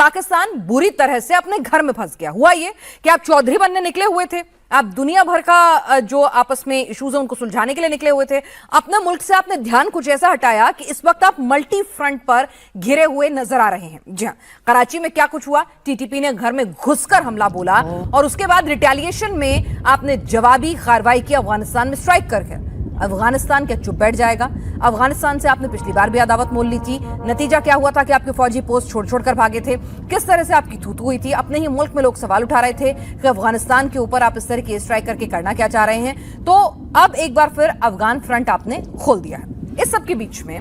पाकिस्तान बुरी तरह से अपने घर में फंस गया। हुआ ये कि आप चौधरी बनने निकले हुए थे, आप दुनिया भर का जो आपस में इश्यूज है उनको सुलझाने के लिए निकले हुए थे। अपना मुल्क से आपने ध्यान कुछ ऐसा हटाया कि इस वक्त आप मल्टी फ्रंट पर घिरे हुए नजर आ रहे हैं। जी हां, कराची में क्या कुछ हुआ, टीटीपी ने घर में घुसकर हमला बोला और उसके बाद रिटेलिएशन में आपने जवाबी कार्रवाई की अफगानिस्तान में स्ट्राइक करके। अफगानिस्तान क्या चुप बैठ जाएगा? अफगानिस्तान से आपने पिछली बार भी अदावत मोल ली थी, नतीजा क्या हुआ था कि आपके फौजी पोस्ट छोड़ छोड़कर भागे थे। किस तरह से आपकी थूथू हुई थी, अपने ही मुल्क में लोग सवाल उठा रहे थे कि अफगानिस्तान के ऊपर आप इस तरह की स्ट्राइक करके करना क्या चाह रहे हैं। तो अब एक बार फिर अफगान फ्रंट आपने खोल दिया है। इस सब के बीच में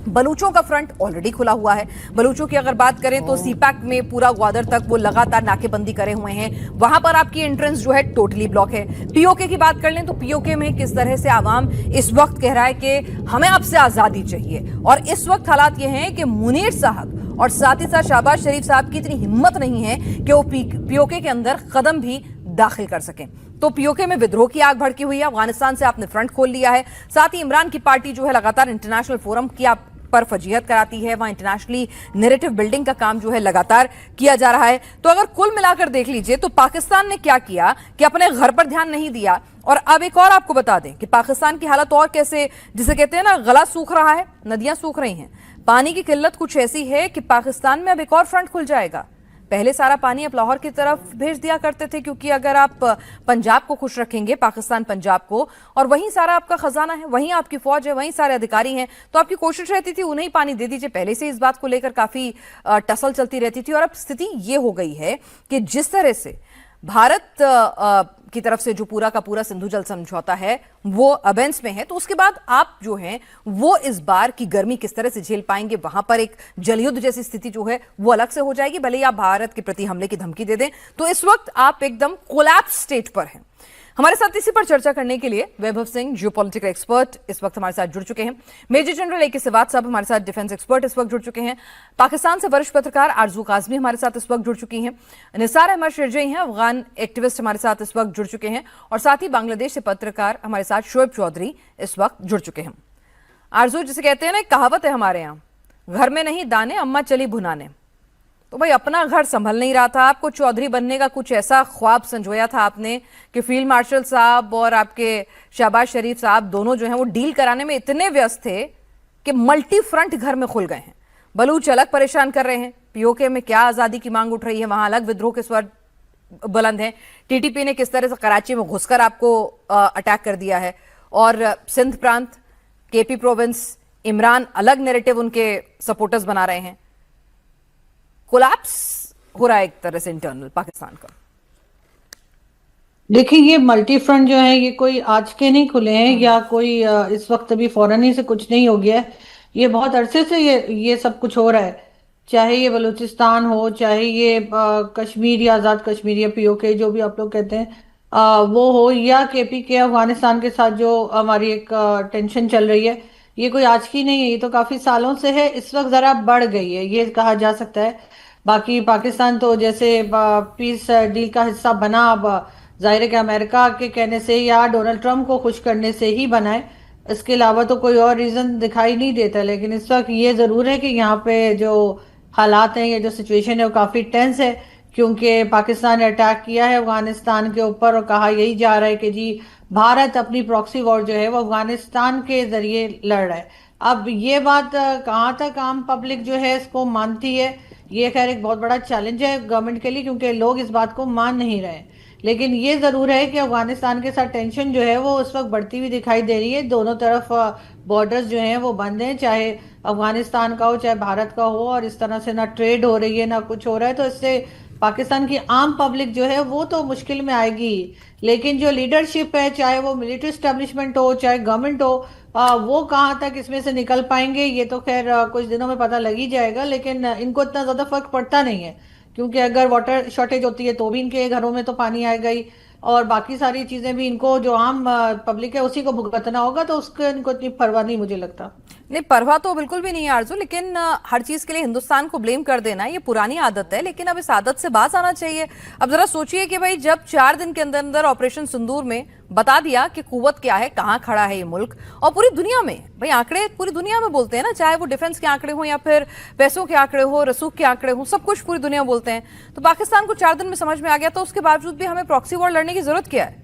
बलूचों का फ्रंट ऑलरेडी खुला हुआ है। बलूचों की अगर बात करें तो सीपैक में पूरा ग्वादर तक वो लगातार नाकेबंदी करे हुए हैं, वहां पर आपकी एंट्रेंस जो है टोटली ब्लॉक है। पीओके की बात कर लें तो पीओके में किस तरह से आवाम इस वक्त कह रहा है कि हमें आपसे आजादी चाहिए, और इस वक्त हालात ये हैं कि मुनीर साहब और साथ ही साथ शहबाज शरीफ साहब की इतनी हिम्मत नहीं है कि वो पीओके के अंदर कदम भी दाखिल कर सकें। तो पीओके में विद्रोह की आग भड़की हुई है। अफगानिस्तान से आपने फ्रंट खोल लिया है। साथ ही इमरान की पार्टी जो है लगातार इंटरनेशनल फोरम की आप पर फजीहत कराती है, वहां इंटरनेशनली नैरेटिव बिल्डिंग का काम जो है लगातार किया जा रहा है। तो अगर कुल मिलाकर देख लीजिए तो पाकिस्तान ने क्या किया कि अपने घर पर ध्यान नहीं दिया। और अब एक और आपको बता दें कि पाकिस्तान की हालत और कैसे, जिसे कहते हैं ना, गला सूख रहा है, नदियां सूख रही हैं। पानी की किल्लत कुछ ऐसी है कि पाकिस्तान में अब एक और फ्रंट खुल जाएगा। पहले सारा पानी आप लाहौर की तरफ भेज दिया करते थे, क्योंकि अगर आप पंजाब को खुश रखेंगे, पाकिस्तान पंजाब को, और वहीं सारा आपका खजाना है, वहीं आपकी फौज है, वहीं सारे अधिकारी हैं, तो आपकी कोशिश रहती थी उन्हें ही पानी दे दीजिए। पहले से इस बात को लेकर काफी टसल चलती रहती थी। और अब स्थिति ये हो गई है कि जिस तरह से भारत की तरफ से जो पूरा का पूरा सिंधु जल समझौता है वो अबेंस में है, तो उसके बाद आप जो हैं वो इस बार की गर्मी किस तरह से झेल पाएंगे। वहां पर एक जलयुद्ध जैसी स्थिति जो है वो अलग से हो जाएगी, भले ही आप भारत के प्रति हमले की धमकी दे दें। तो इस वक्त आप एकदम कोलैप्स स्टेट पर हैं। हमारे साथ इसी पर चर्चा करने के लिए वैभव सिंह, जियोपॉलिटिकल एक्सपर्ट, इस वक्त हमारे साथ जुड़ चुके हैं। मेजर जनरल AK सिवात साहब हमारे साथ डिफेंस एक्सपर्ट इस वक्त जुड़ चुके हैं। पाकिस्तान से वरिष्ठ पत्रकार आरजू काजमी हमारे साथ इस वक्त जुड़ चुकी हैं। निसार अहमद शिरजई हैं, अफगान एक्टिविस्ट, हमारे साथ इस वक्त जुड़ चुके हैं। और साथ ही बांग्लादेश से पत्रकार हमारे साथ शोएब चौधरी इस वक्त जुड़ चुके हैं। आरजू, जिसे कहते हैं ना, कहावत है हमारे यहाँ, घर में नहीं दाने अम्मा चली भुनाने। तो भाई अपना घर संभल नहीं रहा था, आपको चौधरी बनने का कुछ ऐसा ख्वाब संजोया था आपने कि फील्ड मार्शल साहब और आपके शहबाज शरीफ साहब दोनों जो हैं वो डील कराने में इतने व्यस्त थे कि मल्टी फ्रंट घर में खुल गए हैं। बलूच अलग परेशान कर रहे हैं, पीओके में क्या आज़ादी की मांग उठ रही है, वहां अलग विद्रोह के स्वर बुलंद हैं। टीटीपी ने किस तरह से कराची में घुसकर आपको अटैक कर दिया है, और सिंध प्रांत, KP प्रोविंस, इमरान अलग नैरेटिव उनके सपोर्टर्स बना रहे हैं। कोलैप्स हो रहा है एक तरह से इंटरनल पाकिस्तान का। देखिए, ये मल्टी फ्रंट जो है ये कोई आज के नहीं खुले हैं, या कोई इस वक्त अभी फौरन ही से कुछ नहीं हो गया है। ये बहुत अरसे से ये सब कुछ हो रहा है। चाहे ये बलूचिस्तान हो, चाहे ये कश्मीर या आज़ाद कश्मीर या POK जो भी आप लोग कहते हैं वो हो, या KP के अफगानिस्तान के साथ जो हमारी एक टेंशन चल रही है, ये कोई आज की नहीं है, ये तो काफी सालों से है। इस वक्त जरा बढ़ गई है, ये कहा जा सकता है। बाकी पाकिस्तान तो जैसे पीस डील का हिस्सा बना, अब जाहिर है कि अमेरिका के कहने से या डोनाल्ड ट्रंप को खुश करने से ही बना है। इसके अलावा तो कोई और रीजन दिखाई नहीं देता। लेकिन इस वक्त ये जरूर है कि यहाँ पे जो हालात हैं, ये जो सिचुएशन है वो काफी टेंस है, क्योंकि पाकिस्तान ने अटैक किया है अफगानिस्तान के ऊपर और कहा यही जा रहा है कि जी भारत अपनी प्रॉक्सी वॉर जो है वो अफगानिस्तान के जरिए लड़ रहा है। अब ये बात कहाँ तक आम पब्लिक जो है इसको मानती है, ये खैर एक बहुत बड़ा चैलेंज है गवर्नमेंट के लिए, क्योंकि लोग इस बात को मान नहीं रहे। लेकिन ये जरूर है कि अफगानिस्तान के साथ टेंशन जो है वो उस वक्त बढ़ती हुई दिखाई दे रही है। दोनों तरफ बॉर्डर्स जो हैं वो बंद हैं, चाहे अफगानिस्तान का हो चाहे भारत का हो, और इस तरह से ना ट्रेड हो रही है ना कुछ हो रहा है। तो इससे पाकिस्तान की आम पब्लिक जो है वो तो मुश्किल में आएगी। लेकिन जो लीडरशिप है, चाहे वो मिलिट्री एस्टेब्लिशमेंट हो चाहे गवर्नमेंट हो, वो कहाँ तक इसमें से निकल पाएंगे ये तो खैर कुछ दिनों में पता लग ही जाएगा। लेकिन इनको इतना ज्यादा फर्क पड़ता नहीं है, क्योंकि अगर वाटर शॉर्टेज होती है तो भी इनके घरों में तो पानी आएगा ही, और बाकी सारी चीजें भी इनको जो आम पब्लिक है उसी को भुगतना होगा, तो उसके इनको इतनी परवाह नहीं मुझे लगता। नहीं, परवाह तो बिल्कुल भी नहीं है आरजू, लेकिन हर चीज के लिए हिंदुस्तान को ब्लेम कर देना ये पुरानी आदत है, लेकिन अब इस आदत से बाज आना चाहिए। अब जरा सोचिए कि भाई जब 4 दिन के अंदर अंदर ऑपरेशन सिंदूर में बता दिया कि कुव्वत क्या है, कहाँ खड़ा है ये मुल्क, और पूरी दुनिया में, भाई आंकड़े पूरी दुनिया में बोलते हैं ना, चाहे वो डिफेंस के आंकड़े हो या फिर पैसों के आंकड़े हो, रसूख के आंकड़े हो, सब कुछ पूरी दुनिया बोलते हैं। तो पाकिस्तान को 4 दिन में समझ में आ गया, तो उसके बावजूद भी हमें प्रॉक्सी वॉर लड़ने की जरूरत क्या है?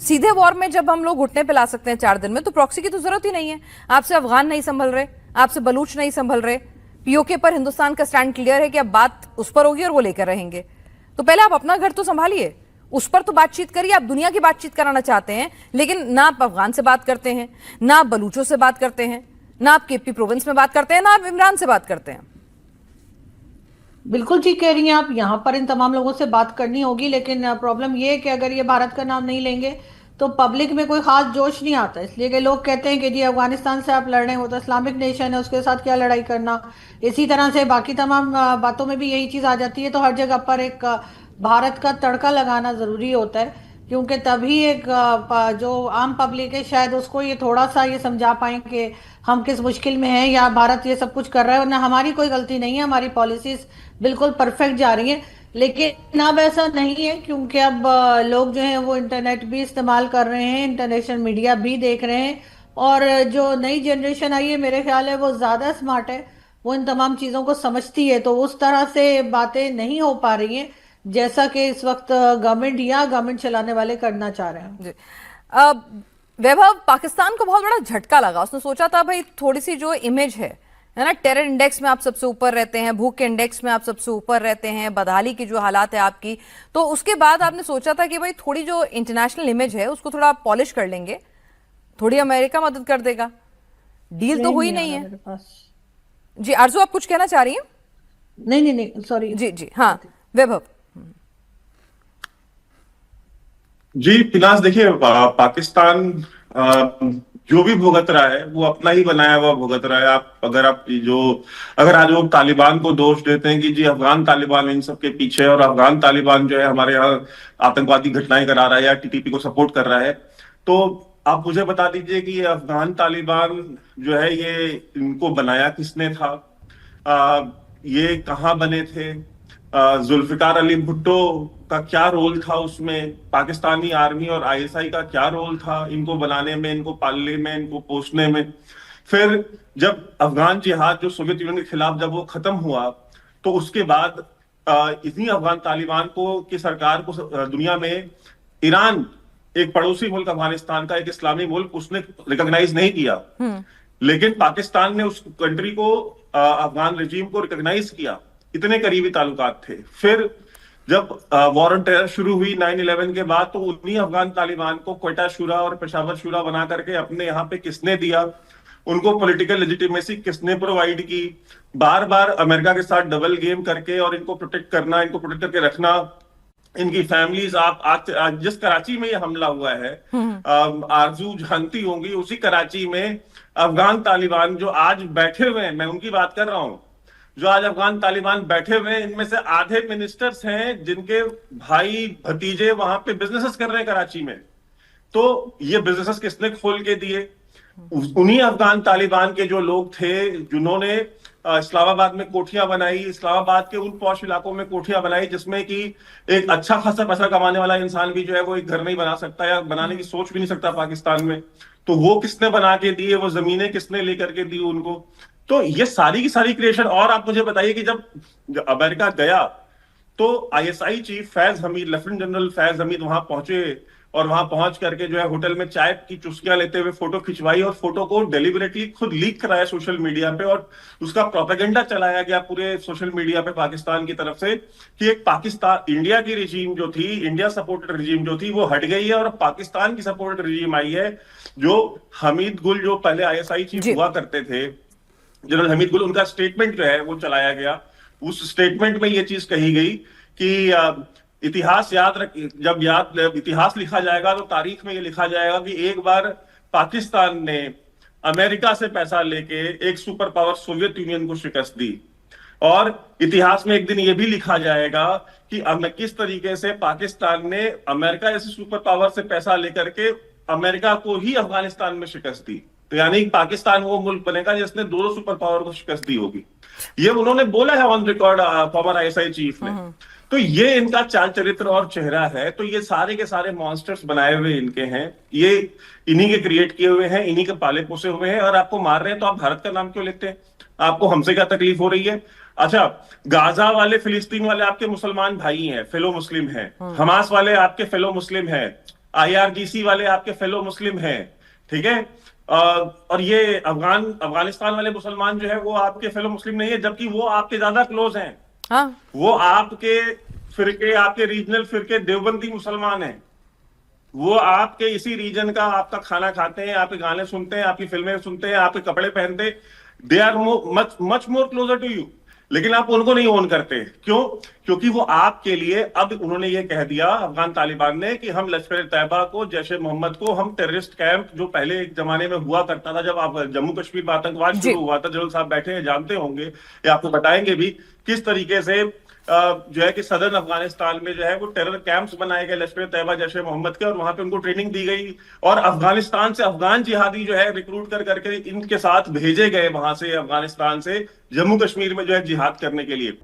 सीधे वॉर में जब हम लोग घुटने पे ला सकते हैं 4 दिन में, तो प्रॉक्सी की तो जरूरत ही नहीं है। आपसे अफगान नहीं संभल रहे, आपसे बलूच नहीं संभल रहे, पीओके पर हिंदुस्तान का स्टैंड क्लियर है कि अब बात उस पर होगी और वो लेकर रहेंगे। तो पहले आप अपना घर तो संभालिए, उस पर तो बातचीत करिए। आप दुनिया की बातचीत कराना चाहते हैं, लेकिन ना आप अफगान से बात करते हैं, ना आप बलूचों से बात करते हैं, ना आप केपी प्रोविंस में बात करते हैं, ना आप इमरान से बात करते हैं। बिल्कुल ठीक कह रही हैं आप, यहाँ पर इन तमाम लोगों से बात करनी होगी, लेकिन प्रॉब्लम ये है कि अगर ये भारत का नाम नहीं लेंगे तो पब्लिक में कोई खास जोश नहीं आता। इसलिए कि लोग कहते हैं कि जी अफगानिस्तान से आप लड़ रहे हो तो इस्लामिक नेशन है, उसके साथ क्या लड़ाई करना। इसी तरह से बाकी तमाम बातों में भी यही चीज़ आ जाती है। तो हर जगह पर एक भारत का तड़का लगाना ज़रूरी होता है, क्योंकि तभी एक जो आम पब्लिक है शायद उसको ये थोड़ा सा ये समझा पाए कि हम किस मुश्किल में हैं, या भारत ये सब कुछ कर रहा है, वरना हमारी कोई गलती नहीं है, हमारी पॉलिसीज बिल्कुल परफेक्ट जा रही हैं। लेकिन अब ऐसा नहीं है, क्योंकि अब लोग जो हैं वो इंटरनेट भी इस्तेमाल कर रहे हैं, इंटरनेशनल मीडिया भी देख रहे हैं, और जो नई जनरेशन आई है मेरे ख्याल है वो ज़्यादा स्मार्ट है, वो इन तमाम चीज़ों को समझती है। तो उस तरह से बातें नहीं हो पा रही हैं जैसा कि इस वक्त गवर्नमेंट या गवर्नमेंट चलाने वाले करना चाह रहे हैं। जी। वैभव, पाकिस्तान को बहुत बड़ा झटका लगा। उसने सोचा था भाई थोड़ी सी जो इमेज है ना, टेरर इंडेक्स में आप सबसे ऊपर रहते हैं, भूख के इंडेक्स में आप सबसे ऊपर रहते हैं, बदहाली की जो हालात है आपकी, तो उसके बाद आपने सोचा था कि भाई थोड़ी जो इंटरनेशनल इमेज है उसको थोड़ा पॉलिश कर लेंगे, थोड़ी अमेरिका मदद कर देगा। डील तो हुई नहीं आ रहा है। मेरे पास। जी आरजू, आप कुछ कहना चाह रही हैं? नहीं नहीं नहीं, सॉरी। जी जी, हाँ वैभव। जी फिलहाल देखिए, पाकिस्तान जो भी भुगत रहा है वो अपना ही बनाया हुआ भुगत रहा है। अगर आज लोग तालिबान को दोष देते हैं कि जी अफगान तालिबान इन सब के पीछे है और अफगान तालिबान जो है हमारे यहाँ आतंकवादी घटनाएं करा रहा है या टीटीपी को सपोर्ट कर रहा है, तो आप मुझे बता दीजिए कि ये अफगान तालिबान जो है ये इनको बनाया किसने था? ये कहाँ बने थे? जुल्फिकार अली भुट्टो का क्या रोल था उसमें? पाकिस्तानी आर्मी और आईएसआई का क्या रोल था इनको बनाने में, इनको पालने में, इनको पोसने में? फिर जब अफगान जिहाद जो सोवियत यूनियन के खिलाफ जब वो खत्म हुआ, तो उसके बाद इतनी अफगान तालिबान को की सरकार को दुनिया में ईरान, एक पड़ोसी मुल्क अफगानिस्तान का, एक इस्लामी मुल्क, उसने रिकॉग्नाइज नहीं किया। लेकिन पाकिस्तान ने उस कंट्री को, अफगान रजीम को रिकॉग्नाइज किया। इतने करीबी ताल्लुकात थे। फिर जब वॉर ऑन टेरर शुरू हुई 9/11 के बाद, तो उन्हीं अफगान तालिबान को क्वेटा शूरा और पेशावर शूरा बना करके अपने यहाँ पे किसने दिया? उनको पॉलिटिकल लेजिटिमेसी किसने प्रोवाइड की? बार बार अमेरिका के साथ डबल गेम करके और इनको प्रोटेक्ट करना, इनको प्रोटेक्ट करके रखना, इनकी फैमिलीज। आप आज जिस कराची में ये हमला हुआ है, आरजू जानती होंगी, उसी कराची में अफगान तालिबान जो आज बैठे हुए हैं, मैं उनकी बात कर रहा हूं, जो आज अफगान तालिबान बैठे हुए हैं, इनमें से आधे मिनिस्टर्स हैं जिनके भाई भतीजे वहां पे बिजनेसेस कर रहे हैं कराची में। तो ये बिजनेसेस किसने खोल के दिए? उन्हीं अफगान तालिबान के जो लोग थे जिन्होंने इस्लामाबाद में कोठियां बनाई, इस्लामाबाद के उन पॉश इलाकों में कोठियां बनाई जिसमें कि एक अच्छा खासा पैसा कमाने वाला इंसान भी जो है वो एक घर नहीं बना सकता या बनाने की सोच भी नहीं सकता पाकिस्तान में। तो वो किसने बना के दिए? वो जमीनें किसने लेकर के दी उनको? तो ये सारी की सारी क्रिएशन। और आप मुझे बताइए कि जब अमेरिका गया तो ISI chief Faiz Hamid, lieutenant general Faiz Hamid वहां पहुंचे और वहां पहुंच करके जो है होटल में चाय की चुस्कियां लेते हुए फोटो खिंचवाई और फोटो को डेलिबरेटली खुद लीक कराया सोशल मीडिया पे, और उसका प्रोपेगेंडा चलाया गया पूरे सोशल मीडिया पे पाकिस्तान की तरफ से कि एक पाकिस्तान, इंडिया की रिजीम जो थी, इंडिया सपोर्टेड रिजीम जो थी, वो हट गई है और पाकिस्तान की सपोर्टेड रिजीम आई है। जो हमीद गुल, जो पहले आईएसआई चीफ हुआ करते थे, जनरल हमीद गुल, उनका स्टेटमेंट जो है वो चलाया गया। उस स्टेटमेंट में ये चीज कही गई कि इतिहास जब इतिहास लिखा जाएगा तो तारीख में ये लिखा जाएगा कि एक बार पाकिस्तान ने अमेरिका से पैसा लेके एक सुपर पावर सोवियत यूनियन को शिकस्त दी, और इतिहास में एक दिन ये भी लिखा जाएगा कि किस तरीके से पाकिस्तान ने अमेरिका जैसे सुपर पावर से पैसा लेकर के अमेरिका को ही अफगानिस्तान में शिकस्त दी। तो यानी कि पाकिस्तान वो मुल्क बनेगा जिसने दोनों सुपर पावर को शिकस्त दी होगी। ये उन्होंने बोला है on record, farmer ISI chief ने। तो ये इनका चाल चरित्र और चेहरा है। तो ये सारे के सारे मॉन्स्टर्स बनाए हुए इनके हैं, ये इन्हीं के क्रिएट किए हुए हैं, इन्हीं के पाले पोसे हुए हैं। और आपको मार रहे हैं तो आप भारत का नाम क्यों लेते हैं? आपको हमसे क्या तकलीफ हो रही है? अच्छा, गाजा वाले, फिलिस्तीन वाले आपके मुसलमान भाई हैं, फेलो मुस्लिम हैं। हमास वाले आपके फेलो मुस्लिम हैं। आईआरजीसी वाले आपके फेलो मुस्लिम हैं। ठीक है। और ये अफगानिस्तान वाले मुसलमान जो है वो आपके फेलो मुस्लिम नहीं है, जबकि वो आपके ज्यादा क्लोज हैं। हाँ। वो आपके फिरके, आपके रीजनल फिरके देवबंदी मुसलमान हैं। वो आपके इसी रीजन का आपका खाना खाते हैं, आपके गाने सुनते हैं, आपकी फिल्में सुनते हैं, आपके कपड़े पहनते हैं। They are much more closer to you. लेकिन आप उनको नहीं ओन करते। क्यों? क्योंकि वो आपके लिए, अब उन्होंने ये कह दिया अफगान तालिबान ने कि हम लश्कर तैयबा को, जैश ए मोहम्मद को, हम टेररिस्ट कैंप जो पहले एक जमाने में हुआ करता था, जब आप जम्मू कश्मीर में आतंकवाद शुरू हुआ था, जनरल साहब बैठे हैं, जानते होंगे या आपको बताएंगे भी किस तरीके से जो है कि सदर्न अफगानिस्तान में जो है वो टेरर कैंप्स बनाए गए लश्कर तैयबा, जैश ए मोहम्मद के, और वहां पे उनको ट्रेनिंग दी गई। और अफगानिस्तान से अफगान जिहादी जो है रिक्रूट कर करके इनके साथ भेजे गए वहां से, अफगानिस्तान से जम्मू कश्मीर में जो है जिहाद करने के लिए।